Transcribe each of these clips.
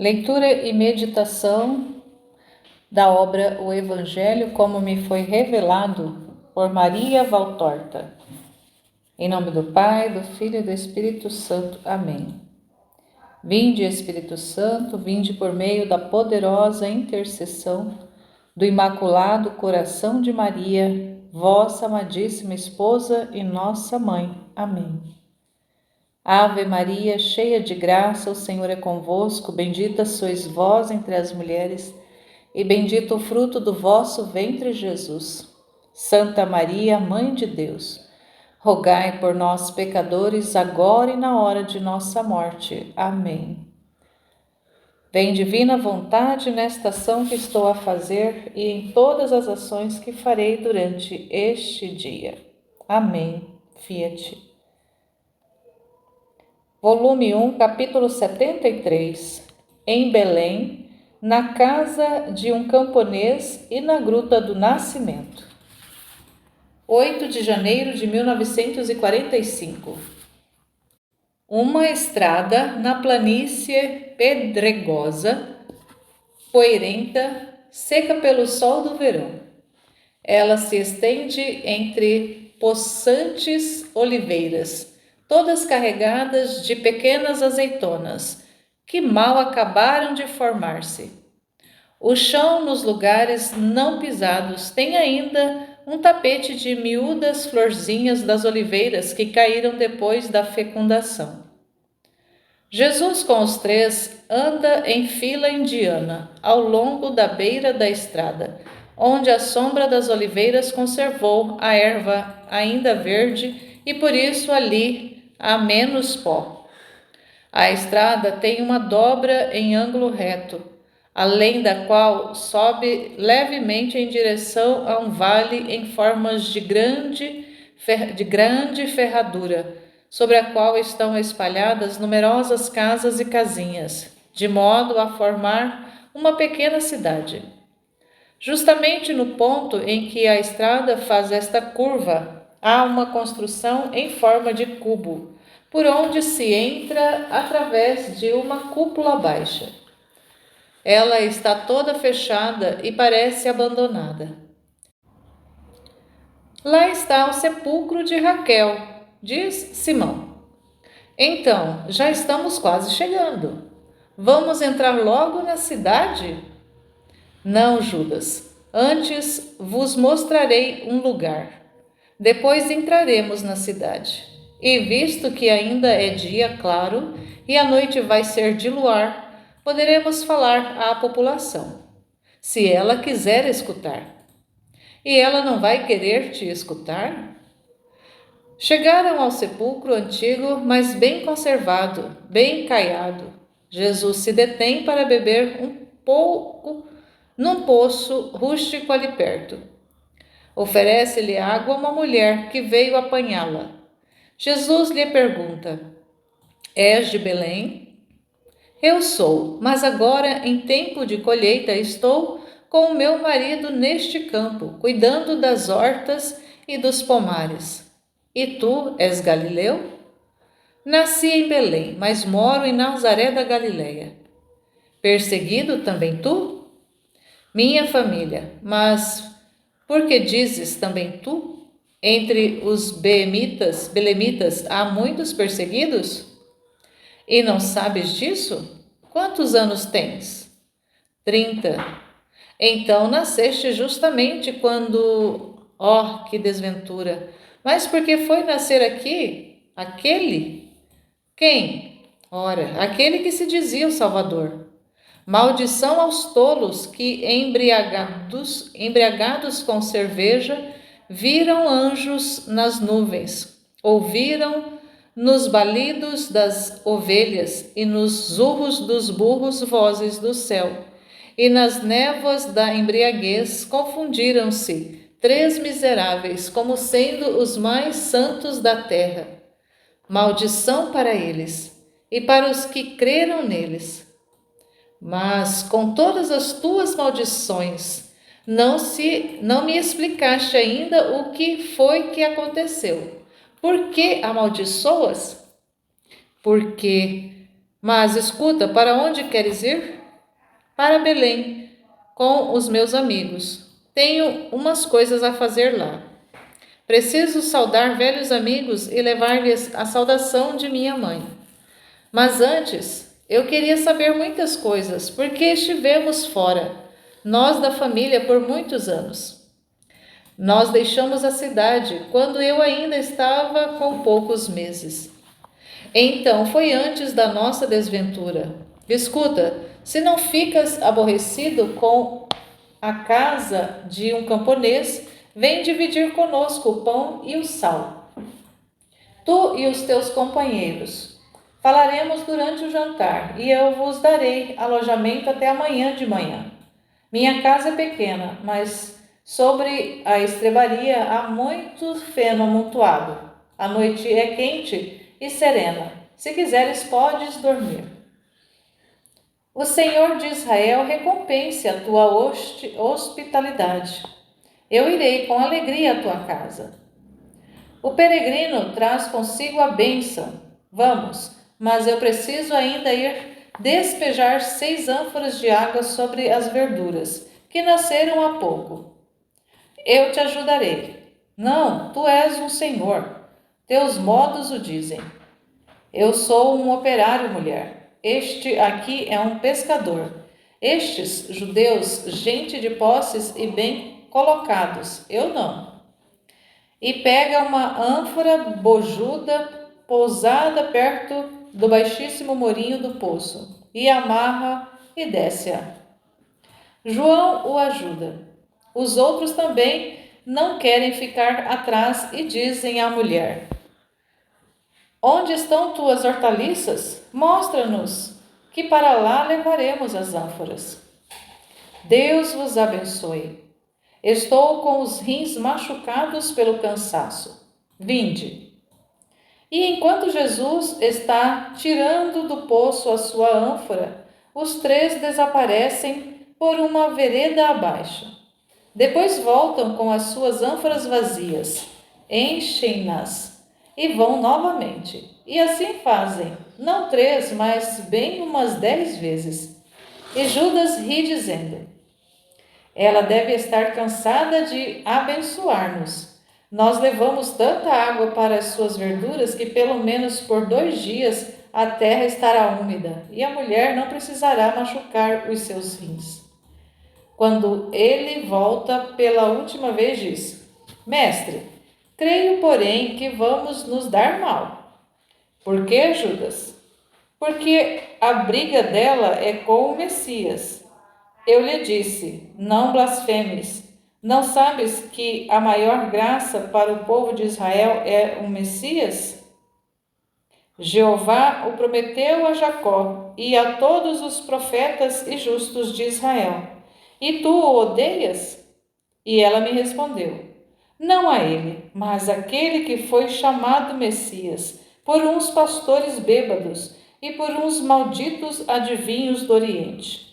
Leitura e meditação da obra O Evangelho como me foi revelado por Maria Valtorta. Em nome do Pai, do Filho e do Espírito Santo. Amém. Vinde, Espírito Santo, vinde por meio da poderosa intercessão do Imaculado Coração de Maria, vossa amadíssima esposa e nossa mãe. Amém. Ave Maria, cheia de graça, o Senhor é convosco, bendita sois vós entre as mulheres, e bendito o fruto do vosso ventre, Jesus. Santa Maria, Mãe de Deus, rogai por nós, pecadores, agora e na hora de nossa morte. Amém. Vem divina vontade nesta ação que estou a fazer e em todas as ações que farei durante este dia. Amém. Fiat. Volume 1, capítulo 73. Em Belém, na casa de um camponês e na Gruta do Nascimento. 8 de janeiro de 1945. Uma estrada na planície pedregosa, poeirenta, seca pelo sol do verão. Ela se estende entre possantes oliveiras, todas carregadas de pequenas azeitonas, que mal acabaram de formar-se. O chão nos lugares não pisados tem ainda um tapete de miúdas florzinhas das oliveiras que caíram depois da fecundação. Jesus com os três anda em fila indiana, ao longo da beira da estrada, onde a sombra das oliveiras conservou a erva ainda verde e por isso ali há menos pó. A estrada tem uma dobra em ângulo reto, além da qual sobe levemente em direção a um vale em formas de grande ferradura, sobre a qual estão espalhadas numerosas casas e casinhas, de modo a formar uma pequena cidade. Justamente no ponto em que a estrada faz esta curva, há uma construção em forma de cubo, por onde se entra através de uma cúpula baixa. Ela está toda fechada e parece abandonada. Lá está o sepulcro de Raquel, diz Simão. Então, já estamos quase chegando. Vamos entrar logo na cidade? Não, Judas. Antes vos mostrarei um lugar. Depois entraremos na cidade. E visto que ainda é dia claro e a noite vai ser de luar, poderemos falar à população, se ela quiser escutar. E ela não vai querer te escutar? Chegaram ao sepulcro antigo, mas bem conservado, bem caiado. Jesus se detém para beber um pouco num poço rústico ali perto. Oferece-lhe água a uma mulher que veio apanhá-la. Jesus lhe pergunta: És de Belém? Eu sou, mas agora em tempo de colheita estou com o meu marido neste campo, cuidando das hortas e dos pomares. E tu és galileu? Nasci em Belém, mas moro em Nazaré da Galileia. Perseguido também tu? Minha família, mas por que dizes também tu? Entre os belemitas há muitos perseguidos? E não sabes disso? Quantos anos tens? 30. Então nasceste justamente quando... Oh, que desventura! Mas por que foi nascer aqui? Aquele? Quem? Ora, aquele que se dizia o Salvador. Maldição aos tolos que, embriagados com cerveja, viram anjos nas nuvens, ouviram nos balidos das ovelhas e nos zurros dos burros vozes do céu, e nas névoas da embriaguez confundiram-se 3 miseráveis como sendo os mais santos da terra. Maldição para eles e para os que creram neles. Mas com todas as tuas maldições, não me explicaste ainda o que foi que aconteceu. Por que amaldiçoas? Porque Mas escuta, para onde queres ir? Para Belém, com os meus amigos. Tenho umas coisas a fazer lá. Preciso saudar velhos amigos e levar-lhes a saudação de minha mãe. Mas antes, eu queria saber muitas coisas, porque estivemos fora, nós da família, por muitos anos. Nós deixamos a cidade quando eu ainda estava com poucos meses. Então, foi antes da nossa desventura. Escuta, se não ficas aborrecido com a casa de um camponês, vem dividir conosco o pão e o sal. Tu e os teus companheiros. Falaremos durante o jantar, e eu vos darei alojamento até amanhã de manhã. Minha casa é pequena, mas sobre a estrebaria há muito feno amontoado. A noite é quente e serena. Se quiseres, podes dormir. O Senhor de Israel recompense a tua hospitalidade. Eu irei com alegria à tua casa. O peregrino traz consigo a bênção. Vamos, mas eu preciso ainda ir despejar 6 ânforas de água sobre as verduras, que nasceram há pouco. Eu te ajudarei. Não, tu és um senhor. Teus modos o dizem. Eu sou um operário, mulher. Este aqui é um pescador. Estes judeus, gente de posses e bem colocados. Eu não. E pega uma ânfora bojuda pousada perto do baixíssimo morinho do poço, e amarra e desce-a. João o ajuda. Os outros também não querem ficar atrás e dizem à mulher: Onde estão tuas hortaliças? Mostra-nos, que para lá levaremos as ânforas. Deus vos abençoe. Estou com os rins machucados pelo cansaço. Vinde. E enquanto Jesus está tirando do poço a sua ânfora, os 3 desaparecem por uma vereda abaixo. Depois voltam com as suas ânforas vazias, enchem-nas e vão novamente. E assim fazem, não 3, mas bem umas 10 vezes. E Judas ri dizendo: Ela deve estar cansada de abençoar-nos. Nós levamos tanta água para as suas verduras que pelo menos por 2 dias a terra estará úmida e a mulher não precisará machucar os seus rins. Quando ele volta pela última vez, diz: Mestre, creio, porém, que vamos nos dar mal. Por que, Judas? Porque a briga dela é com o Messias. Eu lhe disse: não blasfemes. Não sabes que a maior graça para o povo de Israel é o Messias? Jeová o prometeu a Jacó e a todos os profetas e justos de Israel. E tu o odeias? E ela me respondeu: Não a ele, mas aquele que foi chamado Messias, por uns pastores bêbados e por uns malditos adivinhos do Oriente.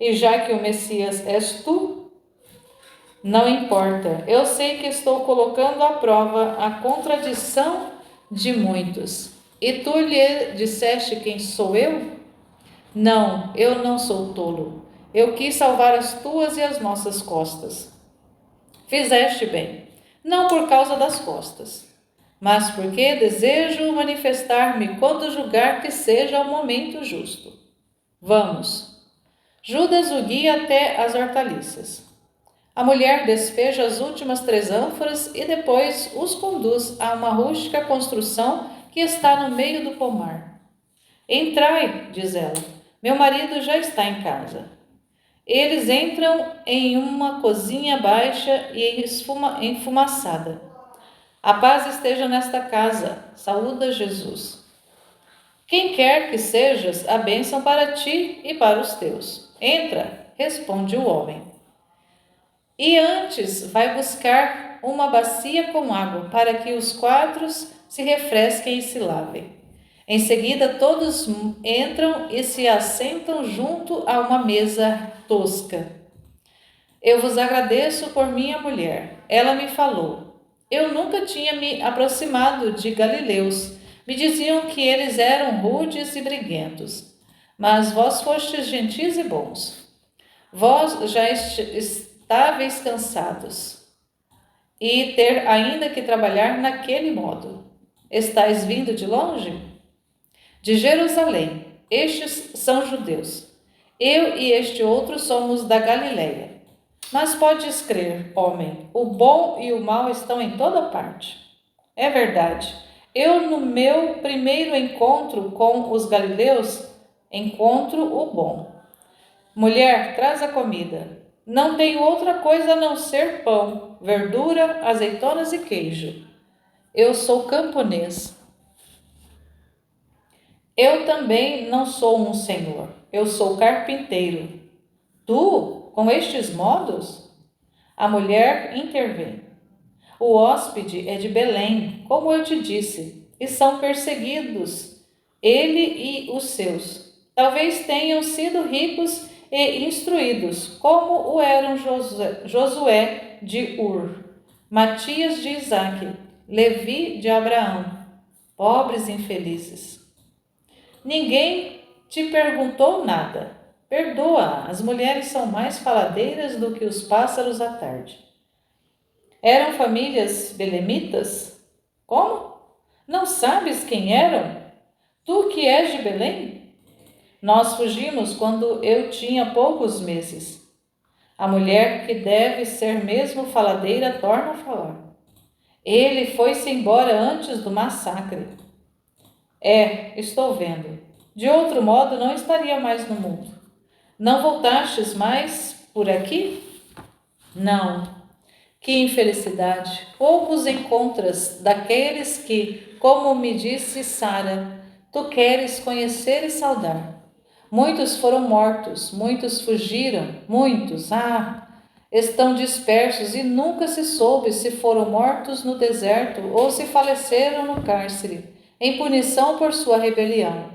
E já que o Messias és tu, não importa, eu sei que estou colocando à prova a contradição de muitos. E tu lhe disseste quem sou eu? Não, eu não sou tolo. Eu quis salvar as tuas e as nossas costas. Fizeste bem, não por causa das costas, mas porque desejo manifestar-me quando julgar que seja o momento justo. Vamos. Judas o guia até as hortaliças. A mulher despeja as últimas 3 ânforas e depois os conduz a uma rústica construção que está no meio do pomar. Entrai, diz ela, meu marido já está em casa. Eles entram em uma cozinha baixa e enfumaçada. A paz esteja nesta casa, saúda Jesus. Quem quer que sejas, a bênção para ti e para os teus. Entra, responde o homem. E antes vai buscar uma bacia com água, para que os 4 se refresquem e se lavem. Em seguida, todos entram e se assentam junto a uma mesa tosca. Eu vos agradeço por minha mulher. Ela me falou. Eu nunca tinha me aproximado de galileus. Me diziam que eles eram rudes e briguentos. Mas vós fostes gentis e bons. Vós já estáveis cansados, e ter ainda que trabalhar naquele modo. Estais vindo de longe? De Jerusalém. Estes são judeus. Eu e este outro somos da Galileia. Mas podes crer, homem, o bom e o mal estão em toda parte. É verdade. Eu, no meu primeiro encontro com os galileus, encontro o bom. Mulher, traz a comida. Não tenho outra coisa a não ser pão, verdura, azeitonas e queijo. Eu sou camponês. Eu também não sou um senhor. Eu sou carpinteiro. Tu, com estes modos? A mulher intervém. O hóspede é de Belém, como eu te disse, e são perseguidos, ele e os seus. Talvez tenham sido ricos e instruídos, como o eram Josué de Ur, Matias de Isaque, Levi de Abraão, pobres infelizes. Ninguém te perguntou nada. Perdoa, as mulheres são mais faladeiras do que os pássaros à tarde. Eram famílias belemitas? Como? Não sabes quem eram? Tu que és de Belém? Nós fugimos quando eu tinha poucos meses. A mulher que deve ser mesmo faladeira torna a falar. Ele foi-se embora antes do massacre. Estou vendo. De outro modo não estaria mais no mundo. Não voltastes mais por aqui? Não. Que infelicidade! Poucos encontras daqueles que, como me disse Sara, tu queres conhecer e saudar. Muitos foram mortos, muitos fugiram, muitos, estão dispersos e nunca se soube se foram mortos no deserto ou se faleceram no cárcere, em punição por sua rebelião.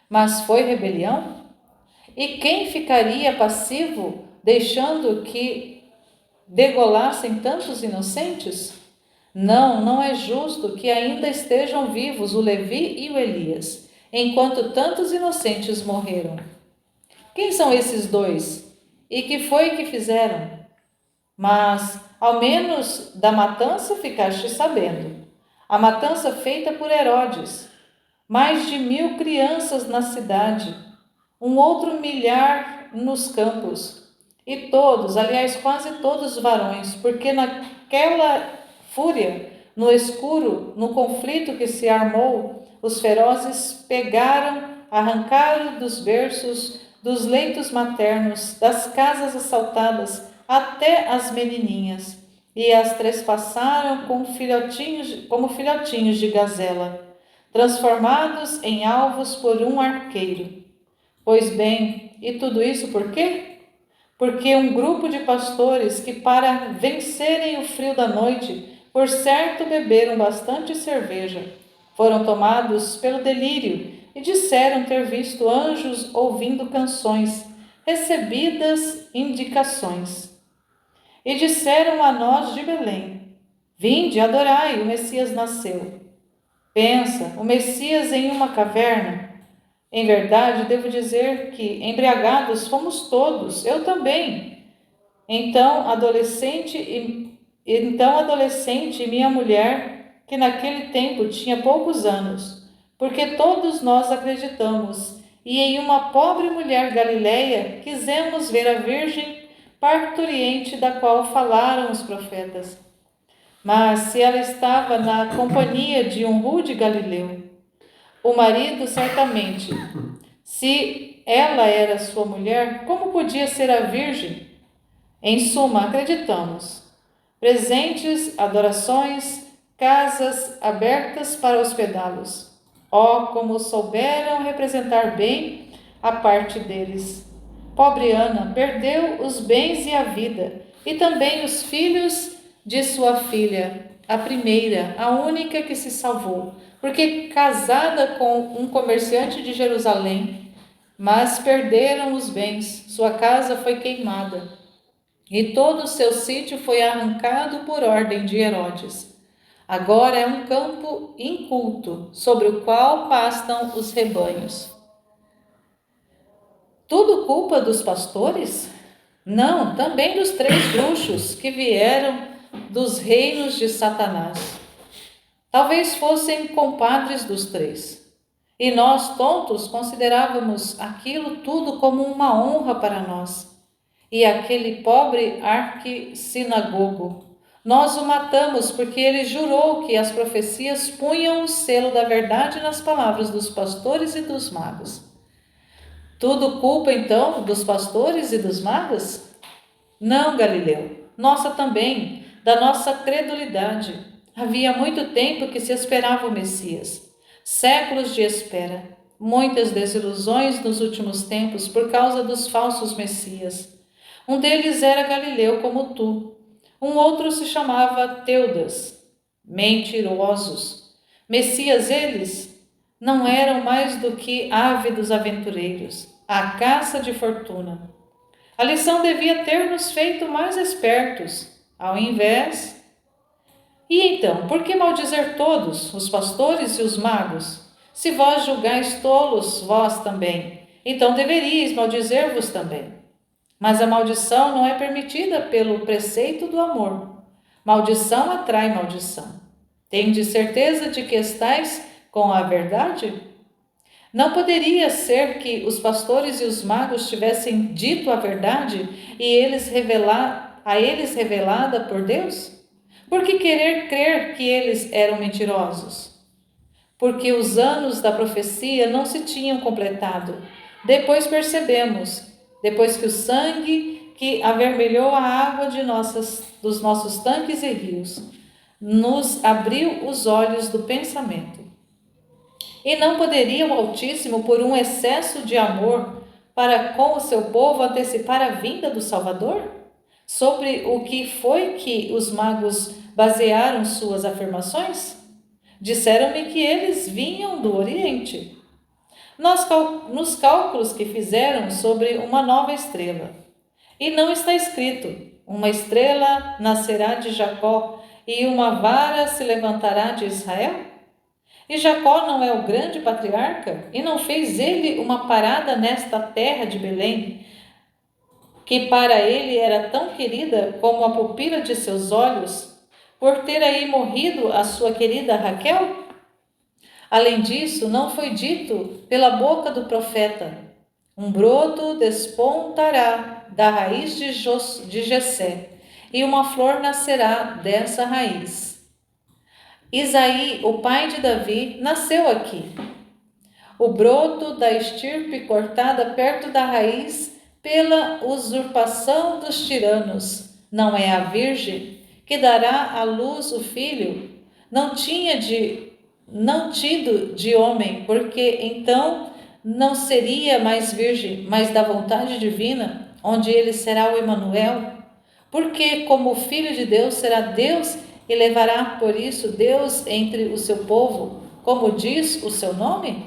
Mas foi rebelião? E quem ficaria passivo, deixando que degolassem tantos inocentes? Não, não é justo que ainda estejam vivos o Levi e o Elias, enquanto tantos inocentes morreram. Quem são esses dois? E que foi que fizeram? Mas, ao menos da matança ficaste sabendo. A matança feita por Herodes. Mais de 1.000 crianças na cidade, um outro milhar nos campos. E todos, aliás, quase todos varões, porque naquela fúria, no escuro, no conflito que se armou, os ferozes pegaram, arrancaram dos berços, dos leitos maternos, das casas assaltadas, até as menininhas, e as trespassaram como filhotinhos de gazela, transformados em alvos por um arqueiro. Pois bem, e tudo isso por quê? Porque um grupo de pastores que, para vencerem o frio da noite, por certo beberam bastante cerveja, foram tomados pelo delírio e disseram ter visto anjos ouvindo canções, recebidas indicações. E disseram a nós de Belém: Vinde, adorai, o Messias nasceu. Pensa, o Messias em uma caverna? Em verdade, devo dizer que embriagados fomos todos, eu também. Então adolescente e minha mulher, que naquele tempo tinha poucos anos, porque todos nós acreditamos, e em uma pobre mulher galileia quisemos ver a Virgem parturiente da qual falaram os profetas. Mas se ela estava na companhia de um rude galileu, o marido certamente, se ela era sua mulher, como podia ser a virgem? Em suma, acreditamos. Presentes, adorações, casas abertas para hospedá-los. Como souberam representar bem a parte deles. Pobre Ana perdeu os bens e a vida, e também os filhos de sua filha, a primeira, a única que se salvou, porque casada com um comerciante de Jerusalém, mas perderam os bens, sua casa foi queimada, e todo o seu sítio foi arrancado por ordem de Herodes. Agora é um campo inculto, sobre o qual pastam os rebanhos. culpa dos pastores? Não, também dos 3 bruxos que vieram dos reinos de Satanás. Talvez fossem compadres dos 3. E nós, tontos, considerávamos aquilo tudo como uma honra para nós. E aquele pobre arquissinagogo, nós o matamos porque ele jurou que as profecias punham o selo da verdade nas palavras dos pastores e dos magos. Tudo culpa, então, dos pastores e dos magos? Não, Galileu, nossa também, da nossa credulidade. Havia muito tempo que se esperava o Messias. Séculos de espera, muitas desilusões nos últimos tempos por causa dos falsos messias. Um deles era Galileu, como tu. Um outro se chamava Teudas. Mentirosos. Messias eles? Não eram mais do que ávidos aventureiros, à caça de fortuna. A lição devia ter nos feito mais espertos, ao invés. E então, por que maldizer todos, os pastores e os magos? Se vós julgais tolos, vós também, então deveríeis maldizer-vos também. Mas a maldição não é permitida pelo preceito do amor. Maldição atrai maldição. Tendes certeza de que estais com a verdade? Não poderia ser que os pastores e os magos tivessem dito a verdade e a eles revelada por Deus? Por que querer crer que eles eram mentirosos? Porque os anos da profecia não se tinham completado. Depois percebemos, depois que o sangue que avermelhou a água dos nossos tanques e rios, nos abriu os olhos do pensamento. E não poderia o Altíssimo, por um excesso de amor para com o seu povo, antecipar a vinda do Salvador? Sobre o que foi que os magos basearam suas afirmações? Disseram-me que eles vinham do Oriente. Nos cálculos que fizeram sobre uma nova estrela. E não está escrito: uma estrela nascerá de Jacó e uma vara se levantará de Israel? E Jacó não é o grande patriarca? E não fez ele uma parada nesta terra de Belém, que para ele era tão querida como a pupila de seus olhos, por ter aí morrido a sua querida Raquel? Além disso, não foi dito pela boca do profeta: um broto despontará da raiz de Jessé, e uma flor nascerá dessa raiz. Isaí, o pai de Davi, nasceu aqui. O broto da estirpe cortada perto da raiz pela usurpação dos tiranos. Não é a virgem que dará à luz o filho? Não tido de homem, porque então não seria mais virgem, mas da vontade divina, onde ele será o Emanuel? Porque como filho de Deus será Deus e levará por isso Deus entre o seu povo, como diz o seu nome?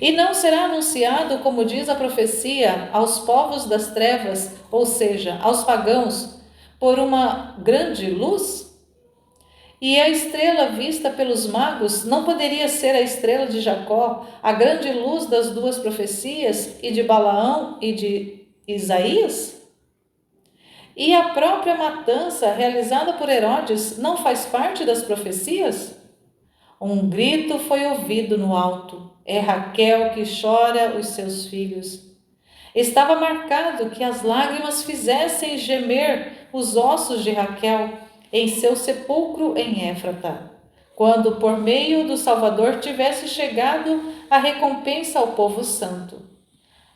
E não será anunciado, como diz a profecia, aos povos das trevas, ou seja, aos pagãos, por uma grande luz? E a estrela vista pelos magos não poderia ser a estrela de Jacó, a grande luz das 2 profecias, e de Balaão e de Isaías? E a própria matança realizada por Herodes não faz parte das profecias? Um grito foi ouvido no alto. É Raquel que chora os seus filhos. Estava marcado que as lágrimas fizessem gemer os ossos de Raquel em seu sepulcro em Éfrata, quando por meio do Salvador tivesse chegado a recompensa ao povo santo.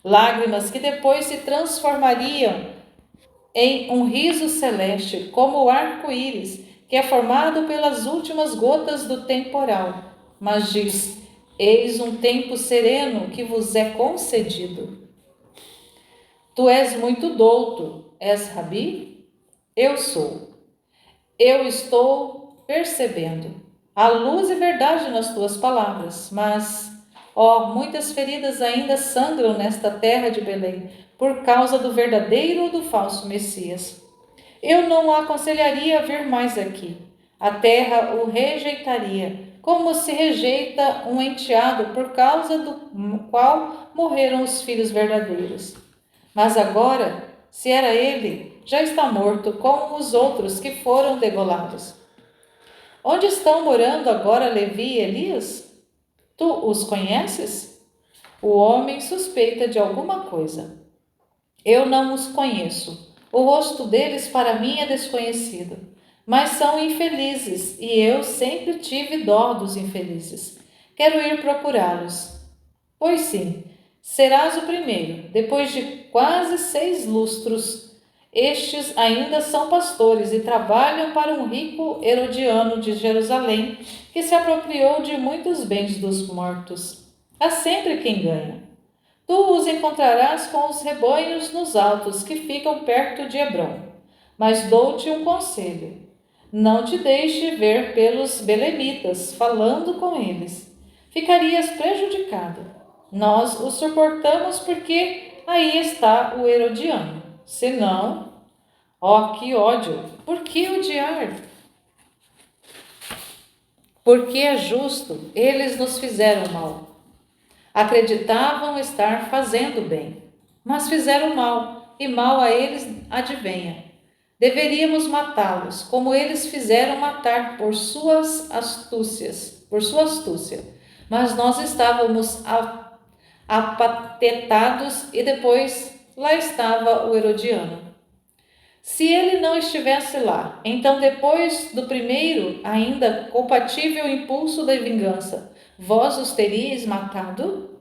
Lágrimas que depois se transformariam em um riso celeste, como o arco-íris, que é formado pelas últimas gotas do temporal. Mas diz: eis um tempo sereno que vos é concedido. Tu és muito douto, és Rabi? Eu sou. Eu estou percebendo. Há luz e verdade nas tuas palavras, mas, muitas feridas ainda sangram nesta terra de Belém, por causa do verdadeiro ou do falso Messias. Eu não o aconselharia a vir mais aqui. A terra o rejeitaria, como se rejeita um enteado por causa do qual morreram os filhos verdadeiros. Mas agora, se era ele, já está morto como os outros que foram degolados. Onde estão morando agora Levi e Elias? Tu os conheces? O homem suspeita de alguma coisa. Eu não os conheço. O rosto deles para mim é desconhecido. Mas são infelizes, e eu sempre tive dó dos infelizes. Quero ir procurá-los. Pois sim, serás o primeiro, depois de quase 6 lustros. Estes ainda são pastores e trabalham para um rico herodiano de Jerusalém, que se apropriou de muitos bens dos mortos. Há sempre quem ganha. Tu os encontrarás com os rebanhos nos altos que ficam perto de Hebrom. Mas dou-te um conselho: não te deixe ver pelos belemitas, falando com eles. Ficarias prejudicado. Nós o suportamos porque aí está o herodiano. Senão, ó, que ódio! Por que odiar? Porque é justo, eles nos fizeram mal. Acreditavam estar fazendo bem, mas fizeram mal, e mal a eles advenha. Deveríamos matá-los, como eles fizeram matar por sua astúcia. Mas nós estávamos apatetados e depois lá estava o herodiano. Se ele não estivesse lá, então depois do primeiro, ainda compatível impulso da vingança, vós os teríeis matado?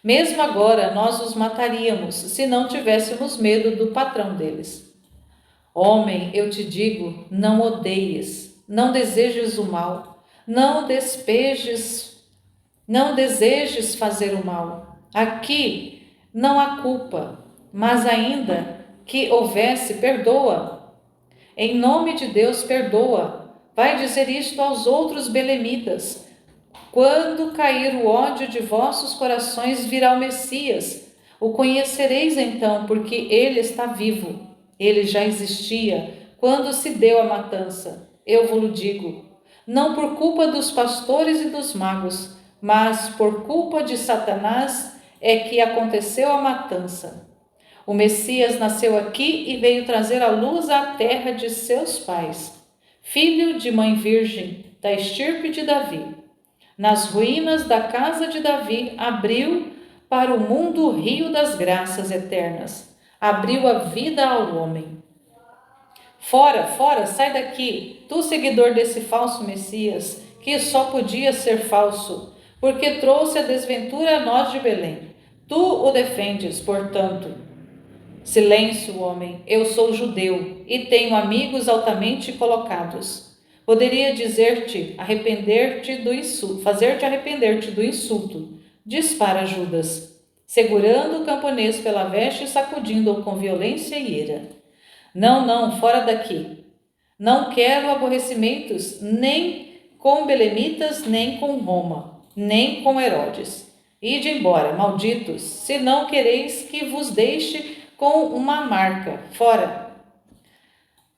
Mesmo agora nós os mataríamos, se não tivéssemos medo do patrão deles. Homem, eu te digo, não odeies, não desejes o mal, não desejes fazer o mal. Aqui não há culpa, mas ainda que houvesse, perdoa. Em nome de Deus, perdoa. Vai dizer isto aos outros belemitas. Quando cair o ódio de vossos corações, virá o Messias. O conhecereis então, porque ele está vivo. Ele já existia quando se deu a matança. Eu vos digo, não por culpa dos pastores e dos magos, mas por culpa de Satanás é que aconteceu a matança. O Messias nasceu aqui e veio trazer a luz à terra de seus pais. Filho de mãe virgem, da estirpe de Davi. Nas ruínas da casa de Davi, abriu para o mundo o rio das graças eternas. Abriu a vida ao homem. Fora, fora, sai daqui, tu seguidor desse falso Messias, que só podia ser falso, porque trouxe a desventura a nós de Belém. Tu o defendes, portanto. Silêncio, homem, eu sou judeu e tenho amigos altamente colocados. Poderia dizer-te, fazer-te arrepender-te do insulto. Dispara Judas, segurando o camponês pela veste e sacudindo-o com violência e ira. Não, não, fora daqui. Não quero aborrecimentos, nem com belemitas, nem com Roma, nem com Herodes. Ide embora, malditos, se não quereis que vos deixe com uma marca. Fora.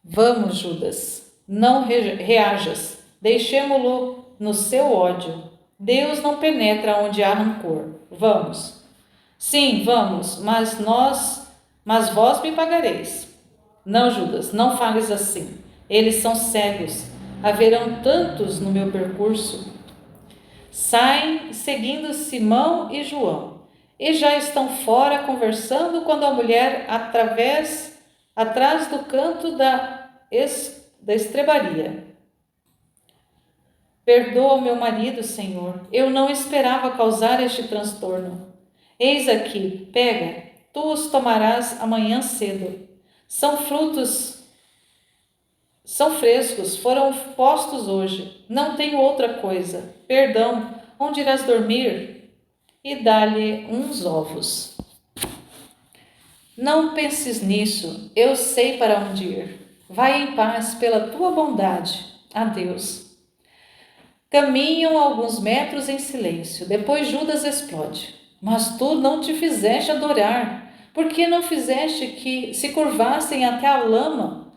Vamos, Judas, não reajas, deixemo-lo no seu ódio. Deus não penetra onde há rancor. Vamos. Sim, vamos, mas vós me pagareis. Não, Judas, não fales assim. Eles são cegos. Haverão tantos no meu percurso. Saem seguindo Simão e João, e já estão fora conversando quando a mulher atrás do canto da estrebaria. Perdoa o meu marido, Senhor. Eu não esperava causar este transtorno. Eis aqui, pega, tu os tomarás amanhã cedo. São frescos, foram postos hoje. Não tenho outra coisa. Perdão, onde irás dormir? E dá-lhe uns ovos. Não penses nisso, eu sei para onde ir. Vai em paz pela tua bondade. Adeus. Caminham alguns metros em silêncio. Depois Judas explode. Mas tu não te fizeste adorar. Por que não fizeste que se curvassem até a lama?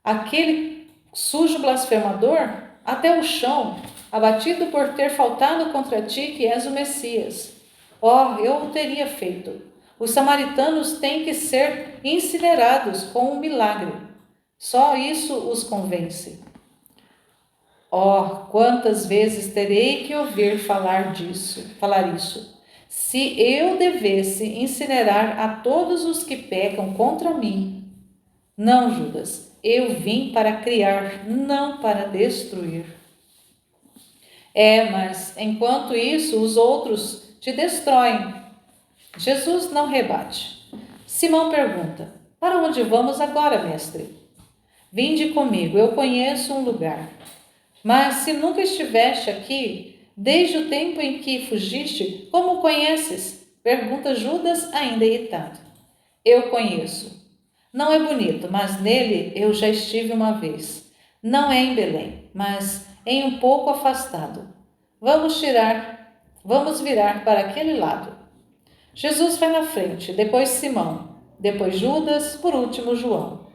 Aquele sujo blasfemador, até o chão, abatido por ter faltado contra ti, que és o Messias. Oh, eu o teria feito. Os samaritanos têm que ser incinerados com um milagre. Só isso os convence. Oh, quantas vezes terei que ouvir falar isso. Se eu devesse incinerar a todos os que pecam contra mim. Não, Judas, eu vim para criar, não para destruir. Mas enquanto isso, os outros te destroem. Jesus não rebate. Simão pergunta: para onde vamos agora, mestre? Vinde comigo, eu conheço um lugar. Mas se nunca estiveste aqui, desde o tempo em que fugiste, como o conheces? Pergunta Judas, ainda irritado. Eu conheço. Não é bonito, mas nele eu já estive uma vez. Não é em Belém, mas em um pouco afastado. Vamos virar para aquele lado. Jesus vai na frente, depois Simão, depois Judas, por último João.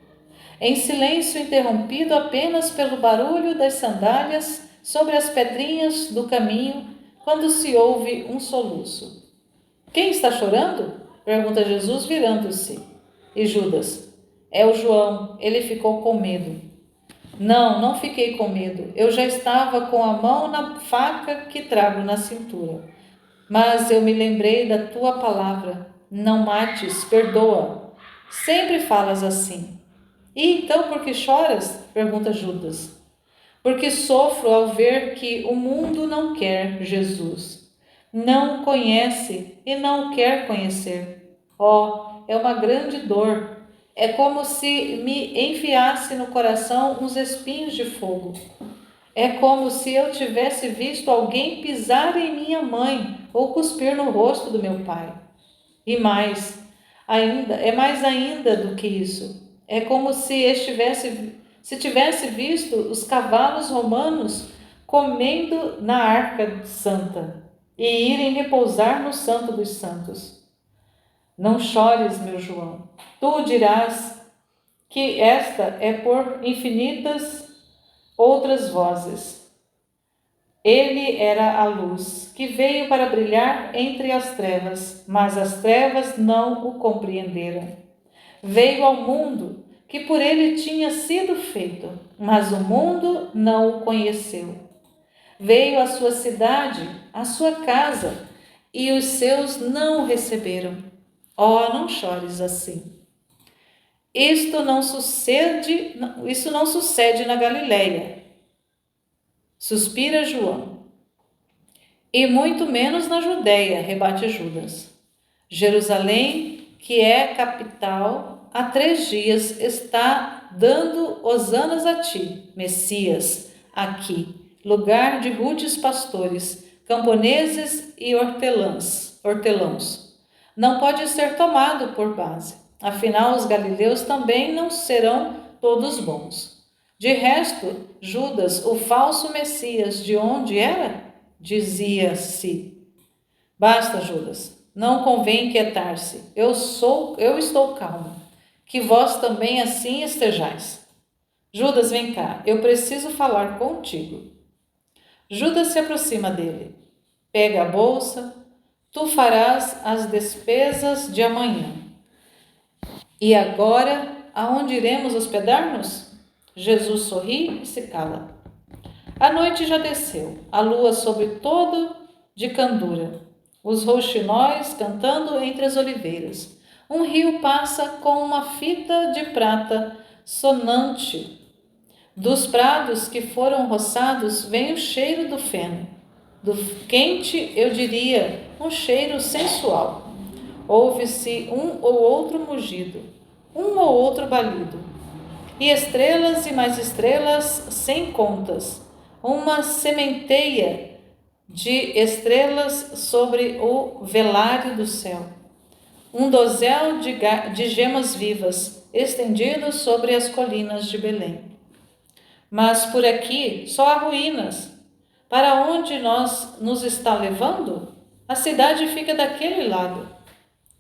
Em silêncio interrompido apenas pelo barulho das sandálias sobre as pedrinhas do caminho, quando se ouve um soluço. Quem está chorando? Pergunta Jesus, virando-se. E Judas: é o João, ele ficou com medo. Não fiquei com medo. Eu já estava com a mão na faca que trago na cintura. Mas eu me lembrei da tua palavra. Não mates, perdoa. Sempre falas assim. E então por que choras? Pergunta Judas. Porque sofro ao ver que o mundo não quer Jesus. Não conhece e não quer conhecer. Oh, é uma grande dor. É como se me enfiasse no coração uns espinhos de fogo. É como se eu tivesse visto alguém pisar em minha mãe ou cuspir no rosto do meu pai. E mais ainda do que isso. É como se tivesse visto os cavalos romanos comendo na arca santa e irem repousar no Santo dos Santos. Não chores, meu João. Tu dirás que esta é por infinitas outras vozes. Ele era a luz, que veio para brilhar entre as trevas, mas as trevas não o compreenderam. Veio ao mundo, que por ele tinha sido feito, mas o mundo não o conheceu. Veio à sua cidade, à sua casa, e os seus não o receberam. Oh, não chores assim. Isso não sucede na Galileia. Suspira João. E muito menos na Judéia, rebate Judas. Jerusalém, que é capital, há 3 dias está dando hosanas a ti, Messias, aqui, lugar de rudes pastores, camponeses e hortelãos. Não pode ser tomado por base. Afinal, os galileus também não serão todos bons. De resto, Judas, o falso Messias, de onde era? Dizia-se. Basta, Judas, não convém inquietar-se. Eu estou calmo. Que vós também assim estejais. Judas, vem cá, eu preciso falar contigo. Judas se aproxima dele. Pega a bolsa. Tu farás as despesas de amanhã. E agora, aonde iremos hospedar-nos? Jesus sorri e se cala. A noite já desceu, a lua sobre todo de candura, os rouxinóis cantando entre as oliveiras. Um rio passa com uma fita de prata sonante. Dos prados que foram roçados vem o cheiro do feno. Do quente, eu diria, um cheiro sensual. Ouve-se um ou outro mugido, um ou outro balido. E estrelas e mais estrelas sem contas. Uma sementeia de estrelas sobre o velário do céu. Um dosel de gemas vivas estendido sobre as colinas de Belém. Mas por aqui só há ruínas. Para onde nos está levando? A cidade fica daquele lado.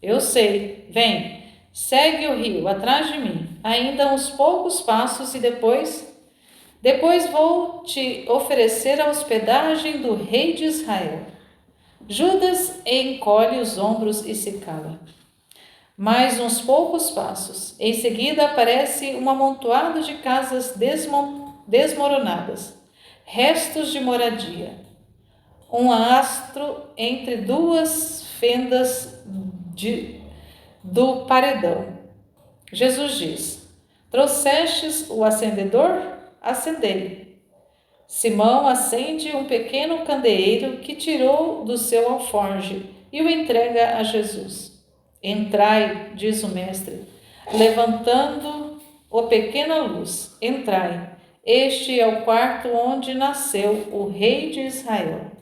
Eu sei, vem, segue o rio atrás de mim, ainda uns poucos passos e depois vou te oferecer a hospedagem do rei de Israel. Judas encolhe os ombros e se cala. Mais uns poucos passos. Em seguida aparece um amontoado de casas desmoronadas, restos de moradia. Um astro entre duas fendas do paredão. Jesus diz: Trouxestes o acendedor? Acendei. Simão acende um pequeno candeeiro que tirou do seu alforje e o entrega a Jesus. Entrai, diz o mestre, levantando a pequena luz. Entrai. Este é o quarto onde nasceu o rei de Israel.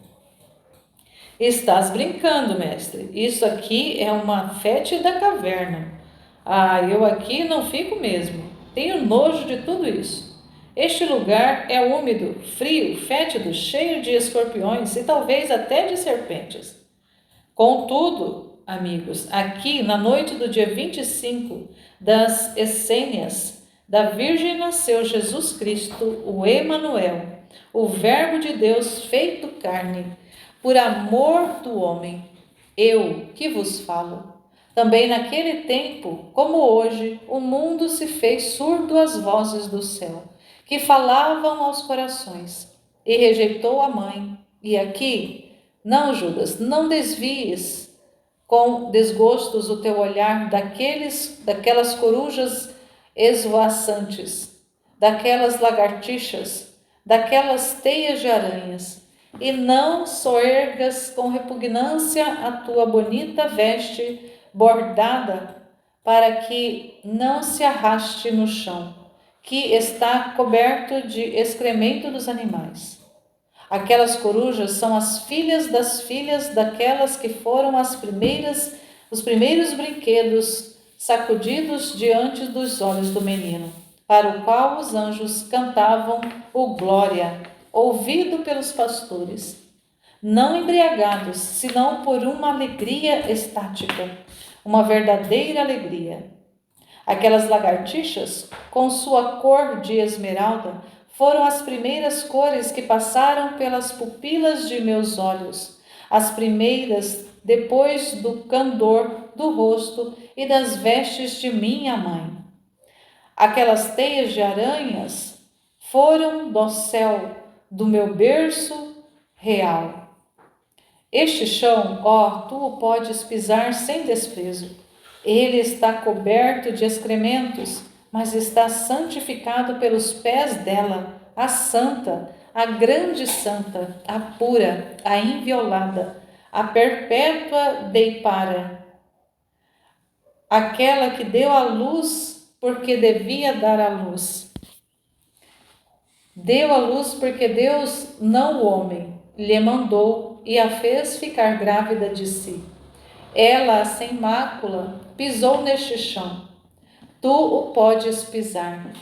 Estás brincando, mestre. Isso aqui é uma fétida caverna. Ah, eu aqui não fico mesmo. Tenho nojo de tudo isso. Este lugar é úmido, frio, fétido, cheio de escorpiões e talvez até de serpentes. Contudo, amigos, aqui na noite do dia 25 das Essênias, da Virgem nasceu Jesus Cristo, o Emanuel, o Verbo de Deus feito carne, por amor do homem. Eu que vos falo. Também naquele tempo, como hoje, o mundo se fez surdo às vozes do céu, que falavam aos corações, e rejeitou a mãe. E aqui, não, Judas, não desvies com desgostos o teu olhar daquelas corujas esvoaçantes, daquelas lagartixas, daquelas teias de aranhas, e não soergas com repugnância a tua bonita veste bordada, para que não se arraste no chão, que está coberto de excremento dos animais. Aquelas corujas são as filhas das filhas daquelas que foram os primeiros brinquedos sacudidos diante dos olhos do menino, para o qual os anjos cantavam o glória, ouvido pelos pastores, não embriagados, senão por uma alegria estática, uma verdadeira alegria. Aquelas lagartixas, com sua cor de esmeralda, foram as primeiras cores que passaram pelas pupilas de meus olhos, as primeiras depois do candor do rosto e das vestes de minha mãe. Aquelas teias de aranhas foram do céu, do meu berço real. Este chão, ó, tu o podes pisar sem desprezo. Ele está coberto de excrementos, mas está santificado pelos pés dela, a santa, a grande santa, a pura, a inviolada, a perpétua deipara, aquela que deu a luz porque devia dar a luz. Deu a luz porque Deus, não o homem, lhe mandou e a fez ficar grávida de si. Ela, sem mácula, pisou neste chão. Tu o podes pisar.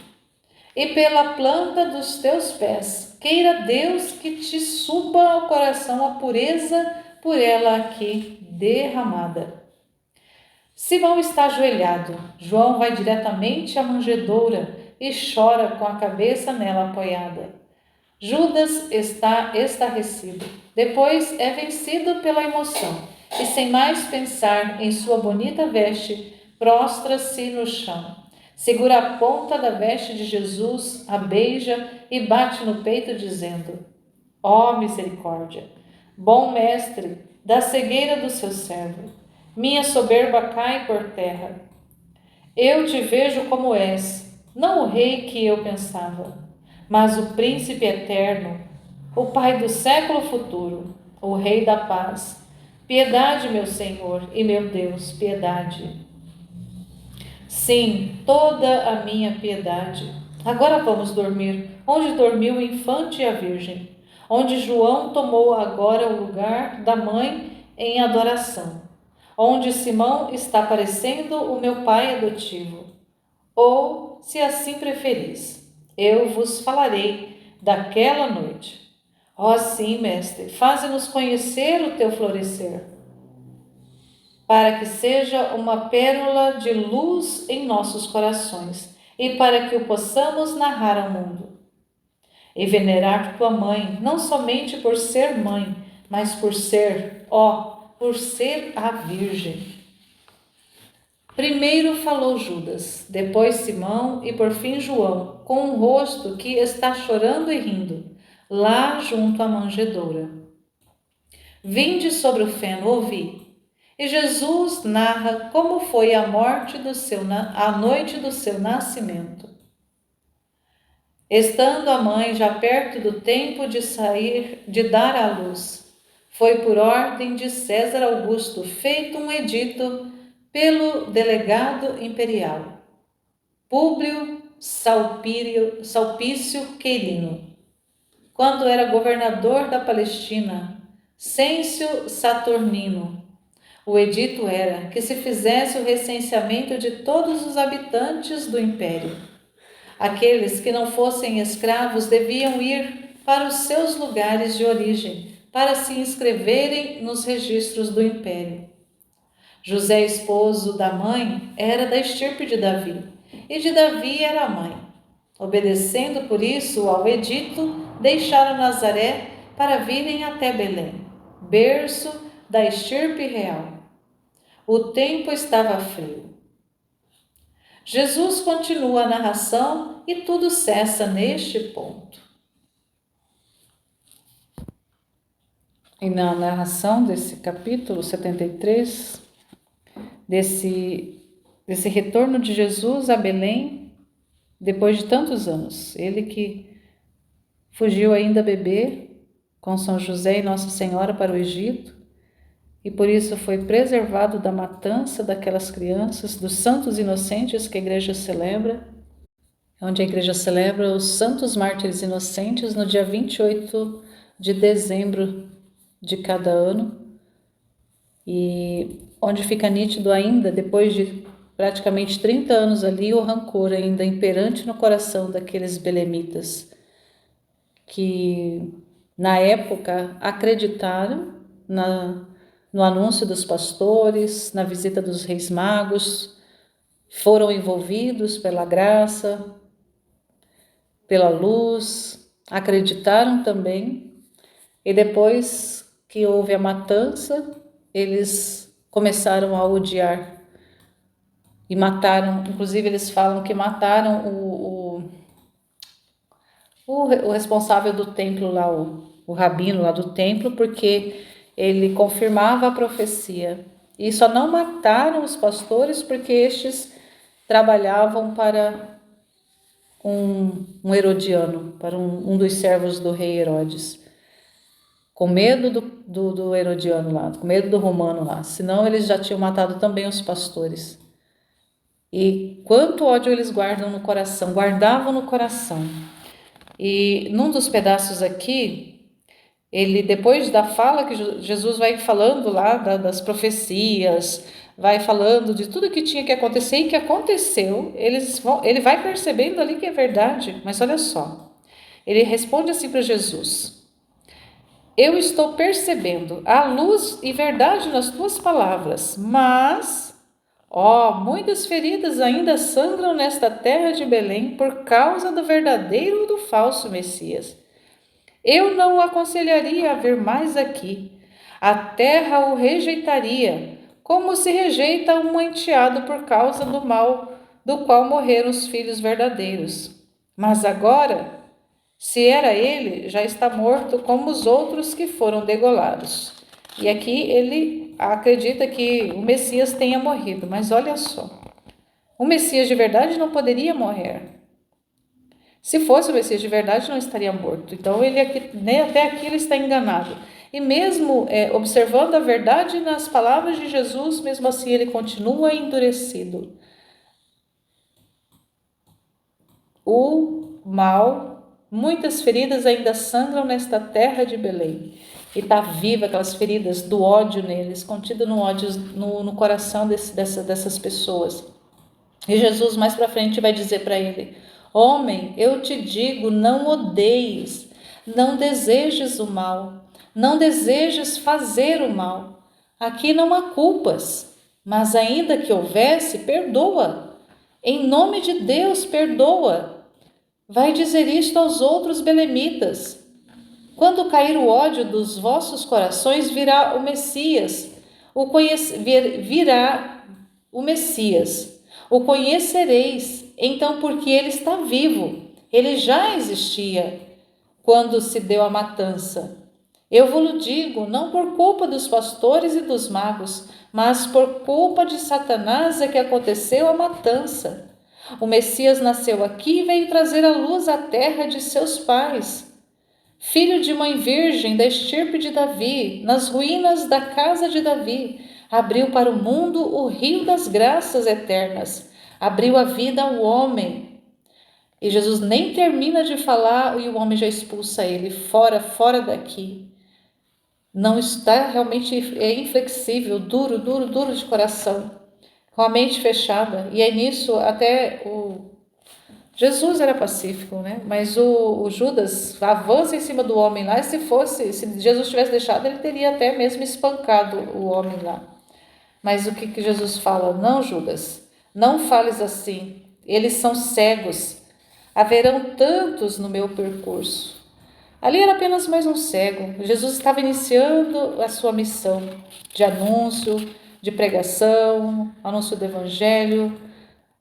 E pela planta dos teus pés, queira Deus que te suba ao coração a pureza por ela aqui derramada. Simão está ajoelhado. João vai diretamente à manjedoura e chora com a cabeça nela apoiada. Judas está estarrecido. Depois é vencido pela emoção e, sem mais pensar em sua bonita veste, prostra-se no chão. Segura a ponta da veste de Jesus, a beija e bate no peito, dizendo: Ó misericórdia! Bom mestre, da cegueira do seu servo, minha soberba cai por terra. Eu te vejo como és, não o rei que eu pensava, mas o príncipe eterno, o Pai do século futuro, o Rei da paz. Piedade, meu Senhor e meu Deus, piedade. Sim, toda a minha piedade. Agora vamos dormir, onde dormiu o infante e a virgem, onde João tomou agora o lugar da mãe em adoração, onde Simão está parecendo o meu pai adotivo. Ou, se assim preferis, eu vos falarei daquela noite. Ó sim, mestre, faze-nos conhecer o teu florescer, para que seja uma pérola de luz em nossos corações e para que o possamos narrar ao mundo. E venerar tua mãe, não somente por ser mãe, mas por ser, por ser a Virgem. Primeiro falou Judas, depois Simão e por fim João, com um rosto que está chorando e rindo, lá junto à manjedoura. Vinde sobre o feno, ouvi. E Jesus narra como foi a noite do seu nascimento. Estando a mãe já perto do tempo de sair, de dar à luz, foi por ordem de César Augusto feito um edito pelo delegado imperial, Públio Salpício Quirino, quando era governador da Palestina, Cêncio Saturnino. O edito era que se fizesse o recenseamento de todos os habitantes do império. Aqueles que não fossem escravos deviam ir para os seus lugares de origem para se inscreverem nos registros do império. José, esposo da mãe, era da estirpe de Davi, e de Davi era a mãe. Obedecendo por isso ao edito, deixaram Nazaré para virem até Belém, berço da estirpe real. O tempo estava frio. Jesus continua a narração e tudo cessa neste ponto. E na narração desse capítulo 73, desse retorno de Jesus a Belém, depois de tantos anos, ele que fugiu ainda bebê com São José e Nossa Senhora para o Egito, e por isso foi preservado da matança daquelas crianças, dos santos inocentes que a igreja celebra, onde a igreja celebra os santos mártires inocentes no dia 28 de dezembro de cada ano, e onde fica nítido ainda, depois de praticamente 30 anos ali, o rancor ainda imperante no coração daqueles belemitas, que na época acreditaram no anúncio dos pastores, na visita dos reis magos, foram envolvidos pela graça, pela luz, acreditaram também, e depois que houve a matança, eles começaram a odiar e mataram, inclusive eles falam que mataram o responsável do templo lá, o rabino lá do templo, porque ele confirmava a profecia. E só não mataram os pastores porque estes trabalhavam para um Herodiano, para um dos servos do rei Herodes, com medo do Herodiano lá, com medo do romano lá, senão eles já tinham matado também os pastores. E quanto ódio eles guardavam no coração. E num dos pedaços aqui, ele, depois da fala que Jesus vai falando lá das profecias, vai falando de tudo que tinha que acontecer e que aconteceu, ele vai percebendo ali que é verdade, mas olha só, ele responde assim para Jesus: eu estou percebendo a luz e verdade nas tuas palavras, mas, muitas feridas ainda sangram nesta terra de Belém por causa do verdadeiro ou do falso Messias. Eu não o aconselharia a vir mais aqui. A terra o rejeitaria, como se rejeita um enteado por causa do mal do qual morreram os filhos verdadeiros. Mas agora, se era ele, já está morto como os outros que foram degolados. E aqui ele acredita que o Messias tenha morrido, mas olha só, o Messias de verdade não poderia morrer. Se fosse o Messias de verdade, não estaria morto. Então, ele aqui, até aqui ele está enganado. E mesmo observando a verdade nas palavras de Jesus, mesmo assim ele continua endurecido. O mal, muitas feridas ainda sangram nesta terra de Belém. E está viva aquelas feridas do ódio neles, contido no ódio no coração dessas pessoas. E Jesus mais para frente vai dizer para ele: homem, eu te digo, não odeies, não desejes o mal, não desejes fazer o mal. Aqui não há culpas, mas ainda que houvesse, perdoa. Em nome de Deus, perdoa. Vai dizer isto aos outros belemitas. Quando cair o ódio dos vossos corações, virá o Messias, virá o Messias. O conhecereis, então, porque ele está vivo. Ele já existia quando se deu a matança. Eu vos digo, não por culpa dos pastores e dos magos, mas por culpa de Satanás é que aconteceu a matança. O Messias nasceu aqui e veio trazer a luz à terra de seus pais. Filho de mãe virgem, da estirpe de Davi, nas ruínas da casa de Davi, abriu para o mundo o rio das graças eternas, abriu a vida ao homem. E Jesus nem termina de falar e o homem já expulsa ele, fora, fora daqui. Não está realmente, é inflexível, duro, duro, duro de coração, com a mente fechada. E é nisso até Jesus era pacífico, né? Mas o Judas avança em cima do homem lá, e se Jesus tivesse deixado, ele teria até mesmo espancado o homem lá. Mas o que Jesus fala? Não, Judas, não fales assim, eles são cegos, haverão tantos no meu percurso. Ali era apenas mais um cego. Jesus estava iniciando a sua missão de anúncio, de pregação, anúncio do evangelho,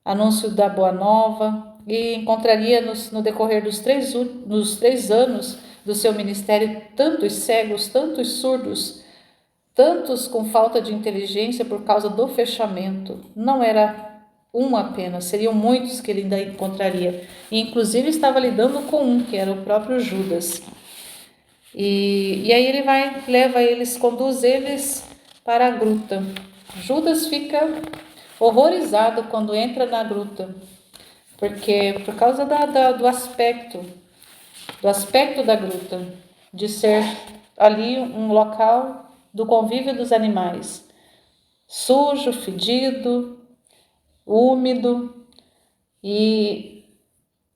anúncio da boa nova, e encontraria no decorrer dos 3 anos do seu ministério tantos cegos, tantos surdos, tantos com falta de inteligência por causa do fechamento. Não era um apenas, seriam muitos que ele ainda encontraria. E inclusive estava lidando com um, que era o próprio Judas. E aí ele leva eles, conduz eles para a gruta. Judas fica horrorizado quando entra na gruta, porque por causa do aspecto da gruta, de ser ali um local do convívio dos animais, sujo, fedido, úmido, e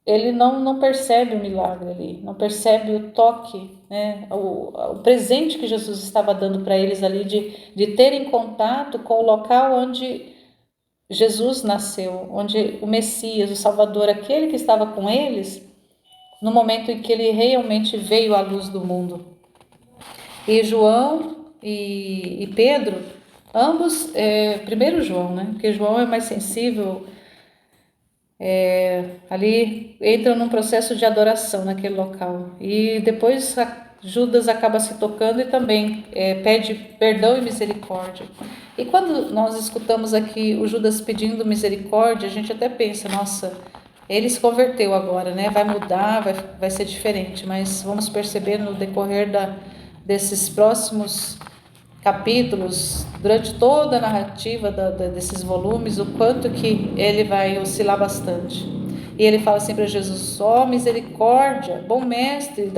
ele não percebe o milagre ali, não percebe o toque, né? O presente que Jesus estava dando para eles ali, de terem contato com o local onde Jesus nasceu, onde o Messias, o Salvador, aquele que estava com eles, no momento em que ele realmente veio à luz do mundo. E João e Pedro, ambos, primeiro João, né? Porque João é mais sensível, ali entram num processo de adoração naquele local. E depois Judas acaba se tocando e também pede perdão e misericórdia. E quando nós escutamos aqui o Judas pedindo misericórdia, a gente até pensa, nossa, ele se converteu agora, né? Vai mudar, vai ser diferente. Mas vamos perceber no decorrer desses próximos capítulos, durante toda a narrativa desses volumes, o quanto que ele vai oscilar bastante. E ele fala assim para Jesus: ó, misericórdia, bom mestre,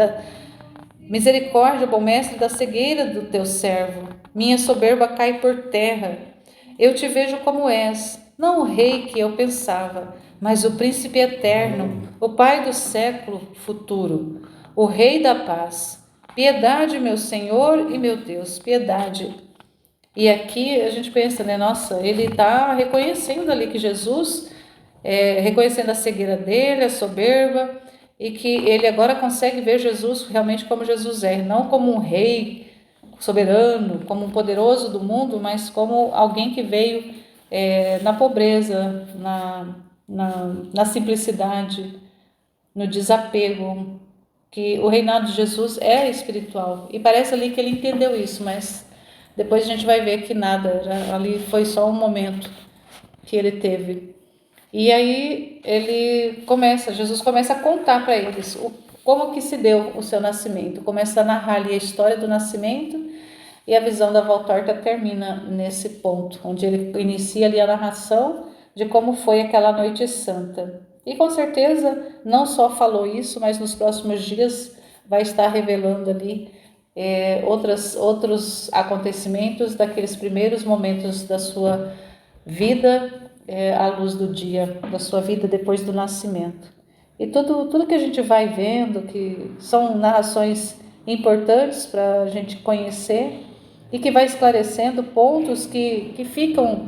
misericórdia, bom mestre, da cegueira do teu servo. Minha soberba cai por terra. Eu te vejo como és, não o rei que eu pensava, mas o príncipe eterno, o pai do século futuro, o rei da paz. Piedade, meu Senhor e meu Deus, piedade. E aqui a gente pensa, né? Nossa, ele está reconhecendo ali que Jesus, reconhecendo a cegueira dele, a soberba, e que ele agora consegue ver Jesus realmente como Jesus é, não como um rei soberano, como um poderoso do mundo, mas como alguém que veio na pobreza, na simplicidade, no desapego, que o reinado de Jesus é espiritual. E parece ali que ele entendeu isso, mas depois a gente vai ver que nada, ali foi só um momento que ele teve. E aí Jesus começa a contar para eles como que se deu o seu nascimento, começa a narrar ali a história do nascimento, e a visão da Valtorta termina nesse ponto, onde ele inicia ali a narração de como foi aquela noite santa. E com certeza não só falou isso, mas nos próximos dias vai estar revelando ali outros acontecimentos daqueles primeiros momentos da sua vida à luz do dia, da sua vida depois do nascimento. E tudo que a gente vai vendo, que são narrações importantes para a gente conhecer e que vai esclarecendo pontos que ficam,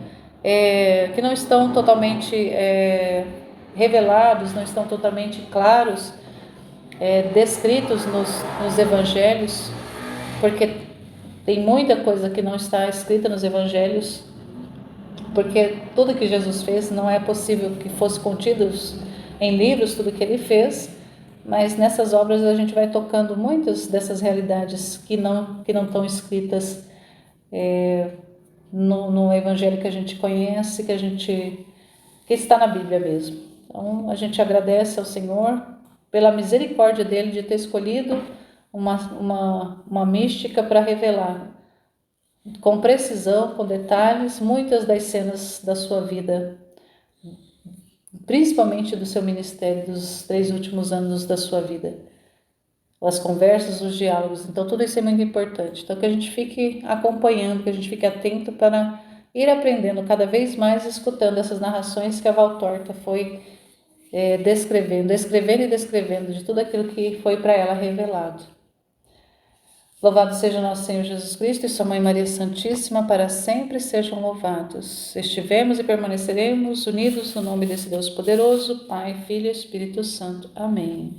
que não estão totalmente revelados, não estão totalmente claros, descritos nos evangelhos, porque tem muita coisa que não está escrita nos evangelhos, porque tudo que Jesus fez não é possível que fosse contido em livros, tudo que ele fez, mas nessas obras a gente vai tocando muitas dessas realidades que não estão escritas no Evangelho que a gente conhece, que está na Bíblia mesmo. Então a gente agradece ao Senhor pela misericórdia dele de ter escolhido uma mística para revelar com precisão, com detalhes, muitas das cenas da sua vida, principalmente do seu ministério, dos 3 últimos anos da sua vida. As conversas, os diálogos, então tudo isso é muito importante. Então que a gente fique acompanhando, que a gente fique atento para ir aprendendo cada vez mais, escutando essas narrações que a Valtorta foi escrevendo e descrevendo de tudo aquilo que foi para ela revelado. Louvado seja nosso Senhor Jesus Cristo e sua Mãe Maria Santíssima, para sempre sejam louvados. Estivemos e permaneceremos unidos no nome desse Deus poderoso, Pai, Filho e Espírito Santo. Amém.